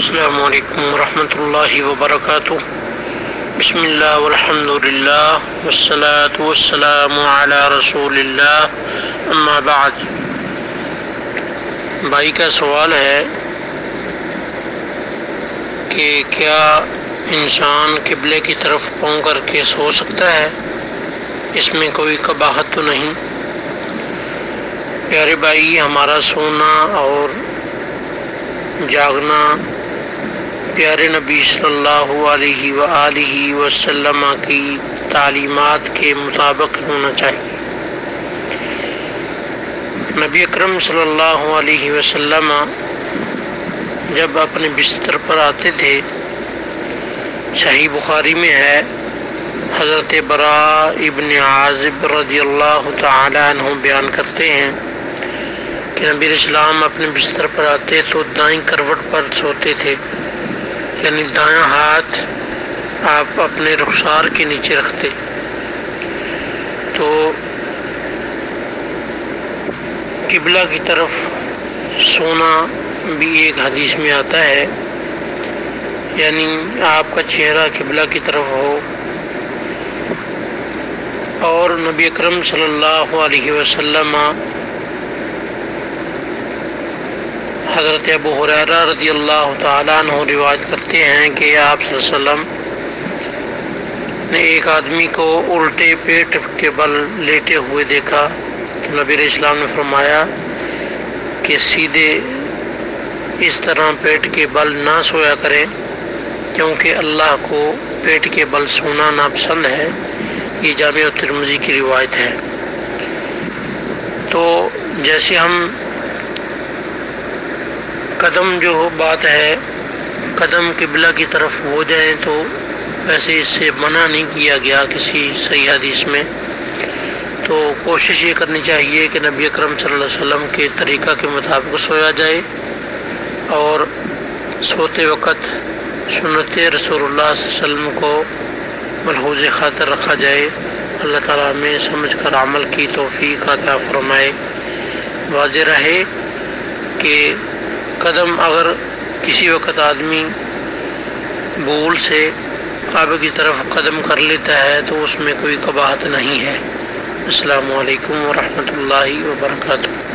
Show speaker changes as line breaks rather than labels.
السلام علیکم ورحمۃ اللہ وبرکاتہ۔ بسم اللہ والحمد للہ والصلاة والسلام علی رسول اللہ، اما بعد۔ بھائی کا سوال ہے کہ کیا انسان قبلے کی طرف پاؤں کر کے سو سکتا ہے؟ اس میں کوئی قباحت تو نہیں؟ پیارے بھائی، ہمارا سونا اور جاگنا پیارے نبی صلی اللہ علیہ وآلہ وسلم کی تعلیمات کے مطابق ہونا چاہیے۔ نبی اکرم صلی اللہ علیہ وسلم جب اپنے بستر پر آتے تھے، صحیح بخاری میں ہے، حضرت براء ابن عازب رضی اللہ تعالی عنہ بیان کرتے ہیں کہ نبی اسلام اپنے بستر پر آتے تو دائیں کروٹ پر سوتے تھے، یعنی دایاں ہاتھ آپ اپنے رخسار کے نیچے رکھتے۔ تو قبلہ کی طرف سونا بھی ایک حدیث میں آتا ہے، یعنی آپ کا چہرہ قبلہ کی طرف ہو۔ اور نبی اکرم صلی اللہ علیہ وسلم حضرت ابو ہریرہ رضی اللہ تعالیٰ عنہ روایت کرتے ہیں کہ آپ صلی اللہ علیہ وسلم نے ایک آدمی کو الٹے پیٹ کے بل لیٹے ہوئے دیکھا تو نبی علیہ السلام نے فرمایا کہ سیدھے اس طرح پیٹ کے بل نہ سویا کریں، کیونکہ اللہ کو پیٹ کے بل سونا ناپسند ہے۔ یہ جامع ترمذی کی روایت ہے۔ تو جیسے ہم قدم جو بات ہے، قدم قبلہ کی طرف ہو جائیں تو ویسے اس سے منع نہیں کیا گیا کسی صحیح حدیث میں۔ تو کوشش یہ کرنی چاہیے کہ نبی اکرم صلی اللہ علیہ وسلم کے طریقہ کے مطابق سویا جائے، اور سوتے وقت سنت رسول اللہ صلی اللہ علیہ وسلم کو ملحوظ خاطر رکھا جائے۔ اللہ تعالیٰ ہمیں سمجھ کر عمل کی توفیق عطا فرمائے۔ واضح رہے کہ قدم اگر کسی وقت آدمی بھول سے کعبے کی طرف قدم کر لیتا ہے تو اس میں کوئی قباحت نہیں ہے۔ السلام علیکم ورحمۃ اللہ وبرکاتہ۔